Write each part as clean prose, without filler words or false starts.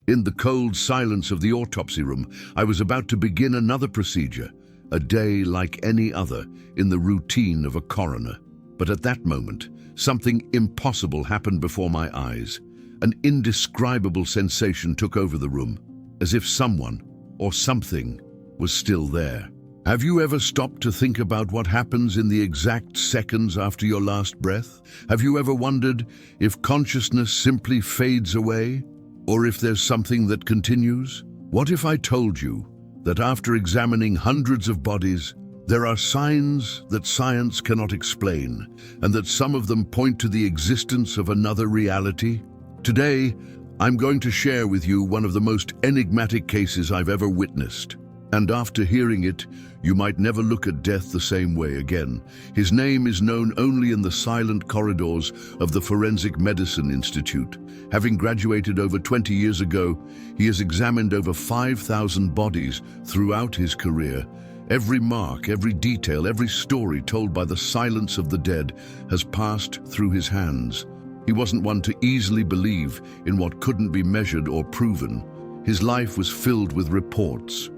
In the cold silence of the autopsy room, I was about to begin another procedure, a day like any other in the routine of a coroner. But at that moment, something impossible happened before my eyes. An indescribable sensation took over the room, as if someone or something was still there. Have you ever stopped to think about what happens in the exact seconds after your last breath? Have you ever wondered if consciousness simply fades away, or if there's something that continues? What if I told you that after examining hundreds of bodies, there are signs that science cannot explain, and that some of them point to the existence of another reality? Today, I'm going to share with you one of the most enigmatic cases I've ever witnessed. And after hearing it, you might never look at death the same way again. His name is known only in the silent corridors of the Forensic Medicine Institute. Having graduated over 20 years ago, he has examined over 5,000 bodies throughout his career. Every mark, every detail, every story told by the silence of the dead has passed through his hands. He wasn't one to easily believe in what couldn't be measured or proven. His life was filled with reports,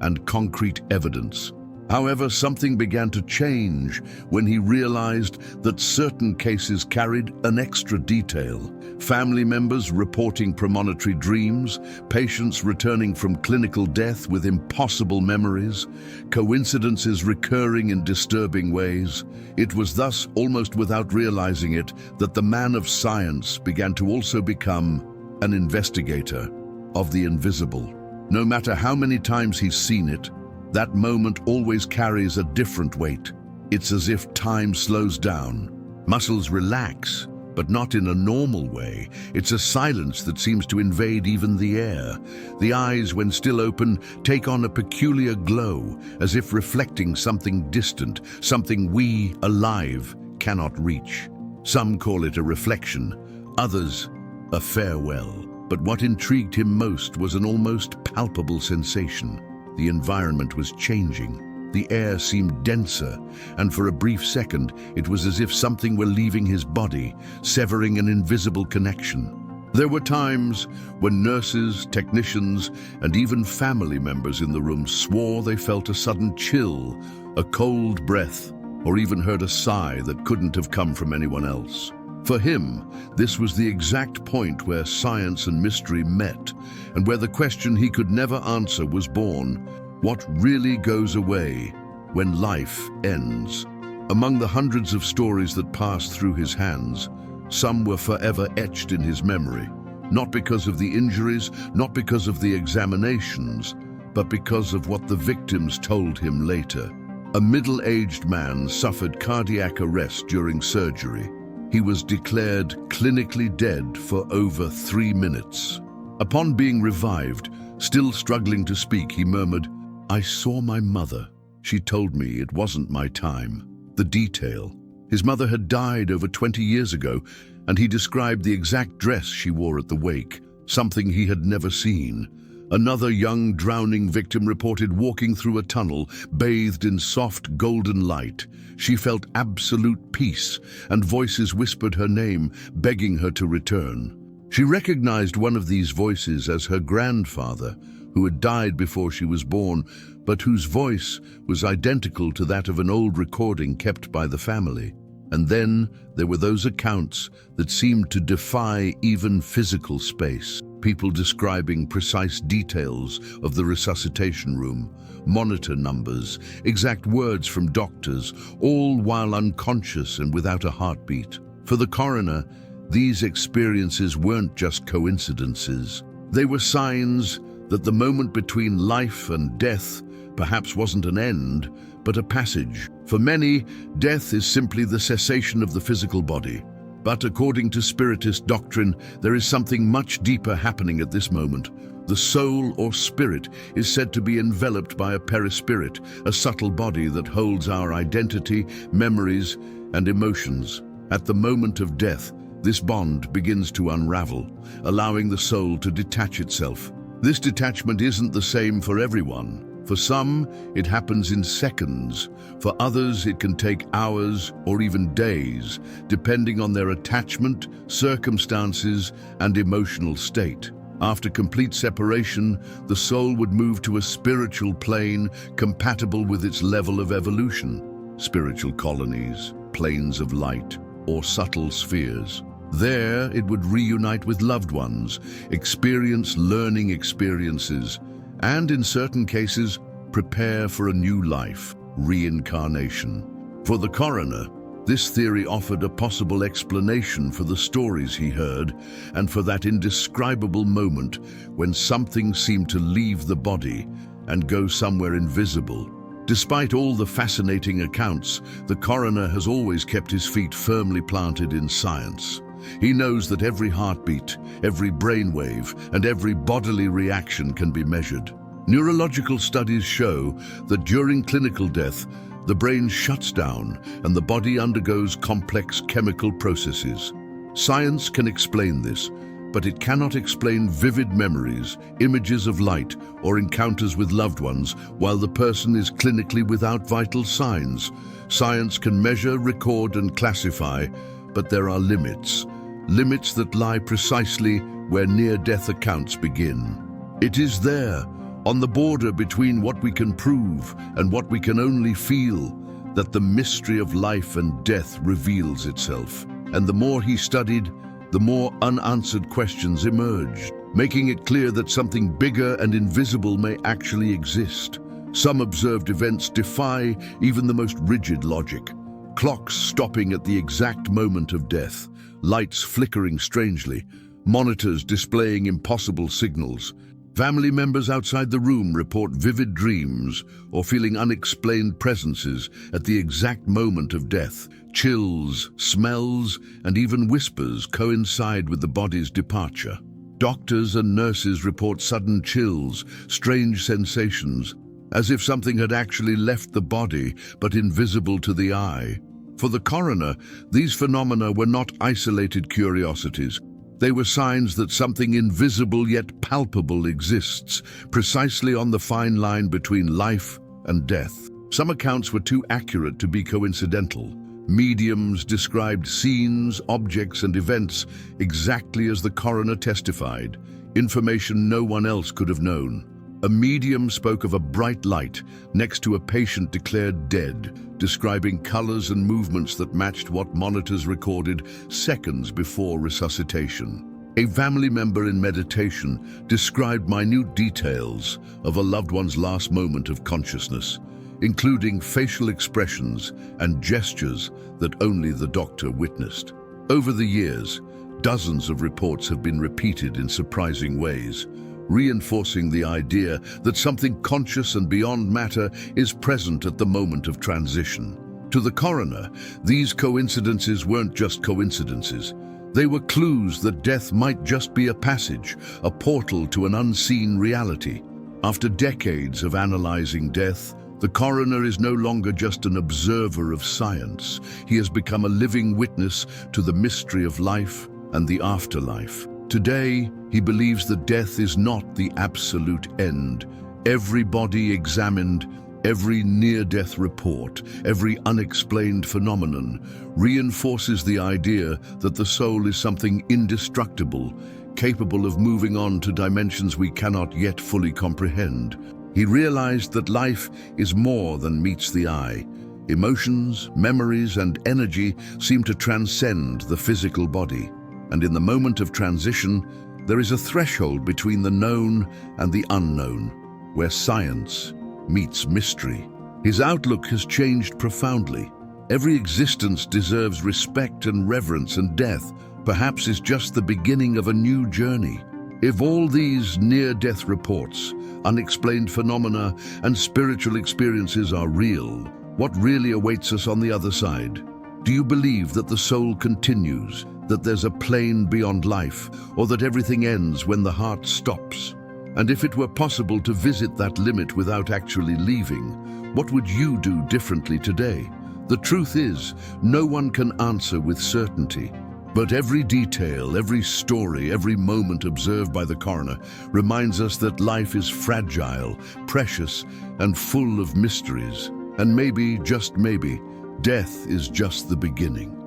and concrete evidence. However, something began to change when he realized that certain cases carried an extra detail. Family members reporting premonitory dreams, patients returning from clinical death with impossible memories, coincidences recurring in disturbing ways. It was thus, almost without realizing it, that the man of science began to also become an investigator of the invisible. No matter how many times he's seen it, that moment always carries a different weight. It's as if time slows down. Muscles relax, but not in a normal way. It's a silence that seems to invade even the air. The eyes, when still open, take on a peculiar glow, as if reflecting something distant, something we, alive, cannot reach. Some call it a reflection, others a farewell. But what intrigued him most was an almost palpable sensation. The environment was changing. The air seemed denser, and for a brief second, it was as if something were leaving his body, severing an invisible connection. There were times when nurses, technicians, and even family members in the room swore they felt a sudden chill, a cold breath, or even heard a sigh that couldn't have come from anyone else. For him, this was the exact point where science and mystery met, and where the question he could never answer was born: what really goes away when life ends? Among the hundreds of stories that passed through his hands, some were forever etched in his memory, not because of the injuries, not because of the examinations, but because of what the victims told him later. A middle-aged man suffered cardiac arrest during surgery. He was declared clinically dead for over 3 minutes. Upon being revived, still struggling to speak, he murmured, "I saw my mother. She told me it wasn't my time." The detail. His mother had died over 20 years ago, and he described the exact dress she wore at the wake, something he had never seen. Another young drowning victim reported walking through a tunnel bathed in soft golden light. She felt absolute peace, and voices whispered her name, begging her to return. She recognized one of these voices as her grandfather, who had died before she was born, but whose voice was identical to that of an old recording kept by the family. And then there were those accounts that seemed to defy even physical space. People describing precise details of the resuscitation room, monitor numbers, exact words from doctors, all while unconscious and without a heartbeat. For the coroner, these experiences weren't just coincidences. They were signs that the moment between life and death perhaps wasn't an end, but a passage. For many, death is simply the cessation of the physical body. But according to Spiritist doctrine, there is something much deeper happening at this moment. The soul or spirit is said to be enveloped by a perispirit, a subtle body that holds our identity, memories, and emotions. At the moment of death, this bond begins to unravel, allowing the soul to detach itself. This detachment isn't the same for everyone. For some, it happens in seconds. For others, it can take hours or even days, depending on their attachment, circumstances, and emotional state. After complete separation, the soul would move to a spiritual plane compatible with its level of evolution. Spiritual colonies, planes of light, or subtle spheres. There, it would reunite with loved ones, experience learning experiences, and in certain cases, prepare for a new life, reincarnation. For the coroner, this theory offered a possible explanation for the stories he heard and for that indescribable moment when something seemed to leave the body and go somewhere invisible. Despite all the fascinating accounts, the coroner has always kept his feet firmly planted in science. He knows that every heartbeat, every brainwave, and every bodily reaction can be measured. Neurological studies show that during clinical death, the brain shuts down and the body undergoes complex chemical processes. Science can explain this, but it cannot explain vivid memories, images of light, or encounters with loved ones while the person is clinically without vital signs. Science can measure, record, and classify, but there are limits. Limits that lie precisely where near-death accounts begin. It is there, on the border between what we can prove and what we can only feel, that the mystery of life and death reveals itself. And the more he studied, the more unanswered questions emerged, making it clear that something bigger and invisible may actually exist. Some observed events defy even the most rigid logic. Clocks stopping at the exact moment of death, lights flickering strangely, monitors displaying impossible signals. Family members outside the room report vivid dreams or feeling unexplained presences at the exact moment of death. Chills, smells, and even whispers coincide with the body's departure. Doctors and nurses report sudden chills, strange sensations, as if something had actually left the body but invisible to the eye. For the coroner, these phenomena were not isolated curiosities. They were signs that something invisible yet palpable exists, precisely on the fine line between life and death. Some accounts were too accurate to be coincidental. Mediums described scenes, objects, and events exactly as the coroner testified, information no one else could have known. A medium spoke of a bright light next to a patient declared dead, describing colors and movements that matched what monitors recorded seconds before resuscitation. A family member in meditation described minute details of a loved one's last moment of consciousness, including facial expressions and gestures that only the doctor witnessed. Over the years, dozens of reports have been repeated in surprising ways, reinforcing the idea that something conscious and beyond matter is present at the moment of transition. To the coroner, these coincidences weren't just coincidences. They were clues that death might just be a passage, a portal to an unseen reality. After decades of analyzing death, the coroner is no longer just an observer of science. He has become a living witness to the mystery of life and the afterlife. Today, he believes that death is not the absolute end. Every body examined, every near-death report, every unexplained phenomenon reinforces the idea that the soul is something indestructible, capable of moving on to dimensions we cannot yet fully comprehend. He realized that life is more than meets the eye. Emotions, memories, and energy seem to transcend the physical body. And in the moment of transition, there is a threshold between the known and the unknown, where science meets mystery. His outlook has changed profoundly. Every existence deserves respect and reverence, and death, perhaps, is just the beginning of a new journey. If all these near-death reports, unexplained phenomena, and spiritual experiences are real, what really awaits us on the other side? Do you believe that the soul continues, that there's a plane beyond life, or that everything ends when the heart stops? And if it were possible to visit that limit without actually leaving, what would you do differently today? The truth is, no one can answer with certainty. But every detail, every story, every moment observed by the coroner reminds us that life is fragile, precious, and full of mysteries. And maybe, just maybe, death is just the beginning.